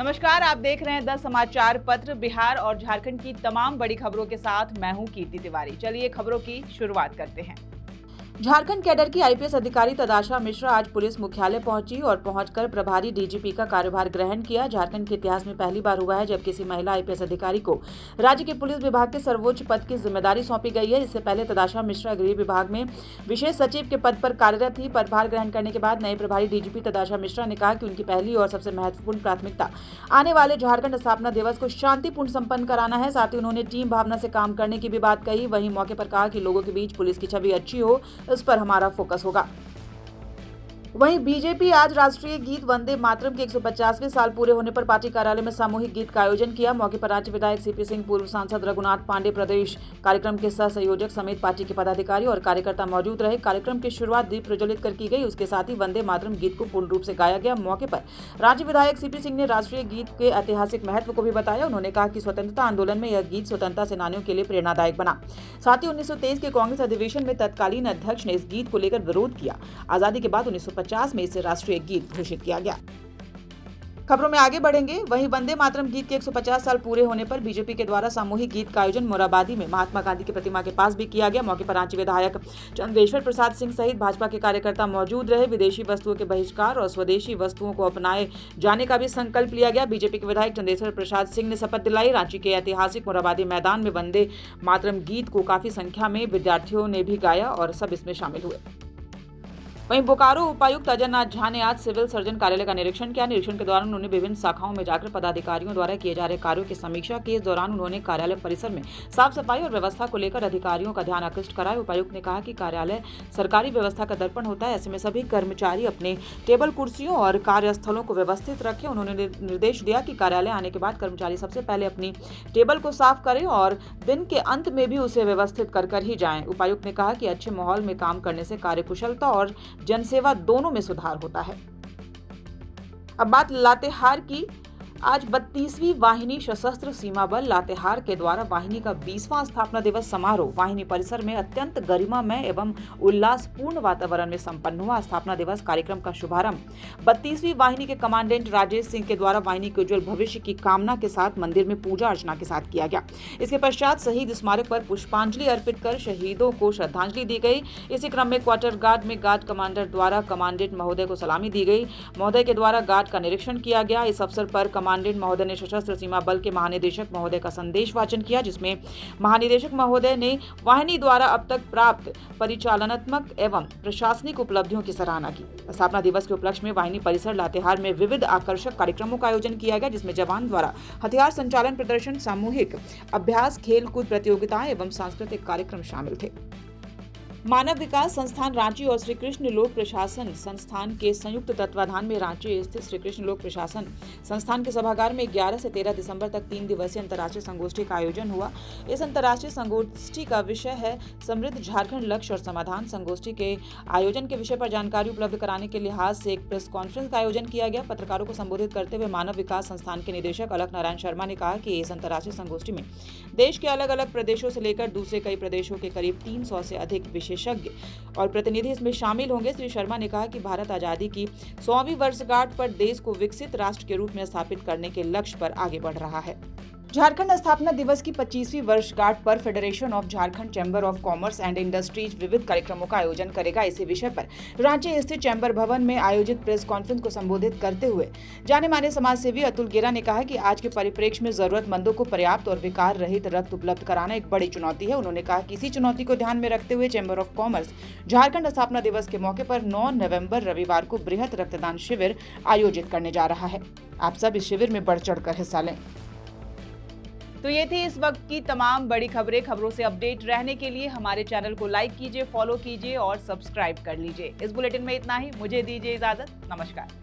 नमस्कार, आप देख रहे हैं 10 समाचार पत्र। बिहार और झारखंड की तमाम बड़ी खबरों के साथ मैं हूं कीर्ति तिवारी। चलिए खबरों की शुरुआत करते हैं। झारखंड कैडर की आईपीएस अधिकारी तदाशा मिश्रा आज पुलिस मुख्यालय पहुंची और पहुंचकर प्रभारी डीजीपी का कार्यभार ग्रहण किया। झारखंड के इतिहास में पहली बार हुआ है जब किसी महिला आईपीएस अधिकारी को राज्य के पुलिस विभाग के सर्वोच्च पद की जिम्मेदारी सौंपी गई है। इससे पहले तदाशा मिश्रा गृह विभाग में विशेष सचिव के पद पर कार्यरत थी। पदभार ग्रहण करने के बाद नए प्रभारी डीजीपी तदाशा मिश्रा ने कहा कि उनकी पहली और सबसे महत्वपूर्ण प्राथमिकता आने वाले झारखंड स्थापना दिवस को शांतिपूर्ण संपन्न कराना है। साथ ही उन्होंने टीम भावना से काम करने की भी बात कही। वहीं मौके पर कहा कि लोगों के बीच पुलिस की छवि अच्छी हो, इस पर हमारा फोकस होगा। वहीं बीजेपी आज राष्ट्रीय गीत वंदे मातरम के 150वें साल पूरे होने पर पार्टी कार्यालय में सामूहिक गीत का आयोजन किया। मौके पर राज्य विधायक सीपी सिंह, पूर्व सांसद रघुनाथ पांडे प्रदेश कार्यक्रम के सह संयोजक समेत पार्टी के पदाधिकारी और कार्यकर्ता मौजूद रहे। कार्यक्रम की शुरुआत दीप प्रज्वलित कर की गई। उसके साथ ही वंदे मातरम गीत को पूर्ण रूप से गाया गया। मौके पर राज्य विधायक सीपी सिंह ने राष्ट्रीय गीत के ऐतिहासिक महत्व को भी बताया। उन्होंने कहा कि स्वतंत्रता आंदोलन में यह गीत स्वतंत्रता सेनानियों के लिए प्रेरणादायक बना। साथ ही 1923 के कांग्रेस अधिवेशन में तत्कालीन अध्यक्ष ने इस गीत को लेकर विरोध किया। आजादी के बाद 1950 में इसे राष्ट्रीय गीत घोषित किया गया। खबरों में आगे बढ़ेंगे। वहीं वंदे मातरम गीत के 150 साल पूरे होने पर बीजेपी के द्वारा सामूहिक गीत का आयोजन मोराबादी में महात्मा गांधी की प्रतिमा के पास भी किया गया। मौके पर रांची विधायक चंदेश्वर प्रसाद सिंह सहित भाजपा के कार्यकर्ता मौजूद रहे। विदेशी वस्तुओं के बहिष्कार और स्वदेशी वस्तुओं को अपनाए जाने का भी संकल्प लिया गया। बीजेपी के विधायक चंदेश्वर प्रसाद सिंह ने शपथ दिलाई। रांची के ऐतिहासिक मोराबादी मैदान में वंदे मातरम गीत को काफी संख्या में विद्यार्थियों ने भी गाया और सब इसमें शामिल हुए। वहीं बोकारो उपायुक्त अजयनाथ झा ने आज सिविल सर्जन कार्यालय का निरीक्षण किया। निरीक्षण के दौरान उन्होंने विभिन्न शाखाओं में जाकर पदाधिकारियों द्वारा किए जा रहे कार्यों की समीक्षा की। इस दौरान उन्होंने कार्यालय परिसर में साफ सफाई और व्यवस्था को लेकर अधिकारियों का ध्यान आकृष्ट कराया। उपायुक्त ने कहा कि कार्यालय सरकारी व्यवस्था का दर्पण होता है, ऐसे में सभी कर्मचारी अपने टेबल कुर्सियों और कार्यस्थलों को व्यवस्थित रखें। उन्होंने निर्देश दिया कि कार्यालय आने के बाद कर्मचारी सबसे पहले अपनी टेबल को साफ करें और दिन के अंत में भी उसे व्यवस्थित कर ही जाएं। उपायुक्त ने कहा कि अच्छे माहौल में काम करने से कार्यकुशलता और जनसेवा दोनों में सुधार होता है। अब बात लातेहार की। आज 32वीं वाहिनी सशस्त्र सीमा बल लातेहार के द्वारा वाहिनी का 20वां स्थापना दिवस समारोह वाहिनी परिसर में अत्यंत गरिमामय एवं उल्लासपूर्ण वातावरण में संपन्न हुआ। स्थापना दिवस कार्यक्रम का शुभारंभ 32वीं वाहिनी के कमांडेंट राजेश सिंह के द्वारा वाहिनी के उज्जवल भविष्य की कामना के साथ मंदिर में पूजा अर्चना के साथ किया गया। इसके पश्चात शहीद स्मारक पर पुष्पांजलि अर्पित कर शहीदों को श्रद्धांजलि दी गई। इसी क्रम में क्वार्टर गार्ड में गार्ड कमांडर द्वारा कमांडेंट महोदय को सलामी दी गई। महोदय के द्वारा गार्ड का निरीक्षण किया गया। इस अवसर पर कमांडेंट महोदय ने सशस्त्र सीमा बल के महानिदेशक महोदय का संदेश वाचन किया, जिसमें महानिदेशक महोदय ने वाहिनी द्वारा अब तक प्राप्त परिचालनात्मक एवं प्रशासनिक उपलब्धियों की सराहना की। स्थापना दिवस के उपलक्ष्य में वाहिनी परिसर लातेहार में विविध आकर्षक कार्यक्रमों का आयोजन किया गया, जिसमें जवान द्वारा हथियार संचालन प्रदर्शन, सामूहिक अभ्यास, खेल कूद प्रतियोगिताएं एवं सांस्कृतिक कार्यक्रम शामिल थे। मानव विकास संस्थान रांची और श्री कृष्ण लोक प्रशासन संस्थान के संयुक्त तत्वाधान में रांची स्थित श्री कृष्ण लोक प्रशासन संस्थान के सभागार में 11 से 13 दिसंबर तक 3 दिवसीय अंतर्राष्ट्रीय संगोष्ठी का आयोजन हुआ। इस अंतर्राष्ट्रीय संगोष्ठी का विषय है समृद्ध झारखंड, लक्ष्य और समाधान। संगोष्ठी के आयोजन के विषय पर जानकारी उपलब्ध कराने के लिहाज से एक प्रेस कॉन्फ्रेंस का आयोजन किया गया। पत्रकारों को संबोधित करते हुए मानव विकास संस्थान के निदेशक अलख नारायण शर्मा ने कहा कि इस अंतर्राष्ट्रीय संगोष्ठी में देश के अलग अलग प्रदेशों से लेकर दूसरे कई प्रदेशों के करीब 300 से अधिक विशेषज्ञ और प्रतिनिधि इसमें शामिल होंगे। श्री शर्मा ने कहा कि भारत आजादी की 100वीं वर्षगांठ पर देश को विकसित राष्ट्र के रूप में स्थापित करने के लक्ष्य पर आगे बढ़ रहा है। झारखंड स्थापना दिवस की 25वीं वर्षगांठ पर federation of Jharkhand chamber of commerce and industries विविध कार्यक्रमों का आयोजन करेगा। इसी विषय पर रांची स्थित चैम्बर भवन में आयोजित प्रेस कॉन्फ्रेंस को संबोधित करते हुए जाने माने समाजसेवी अतुल गेरा ने कहा कि आज के परिप्रेक्ष्य में जरूरतमंदों को पर्याप्त और विकार रहित रक्त उपलब्ध कराना एक बड़ी चुनौती है। उन्होंने कहा कि इसी चुनौती को ध्यान में रखते हुए चैम्बर ऑफ कॉमर्स झारखंड स्थापना दिवस के मौके पर 9 नवंबर रविवार को बृहत रक्तदान शिविर आयोजित करने जा रहा है। आप सब इस शिविर में बढ़ चढ़कर हिस्सा लें। तो ये थी इस वक्त की तमाम बड़ी खबरें। खबरों से अपडेट रहने के लिए हमारे चैनल को लाइक कीजिए, फॉलो कीजिए और सब्सक्राइब कर लीजिए। इस बुलेटिन में इतना ही। मुझे दीजिए इजाजत। नमस्कार।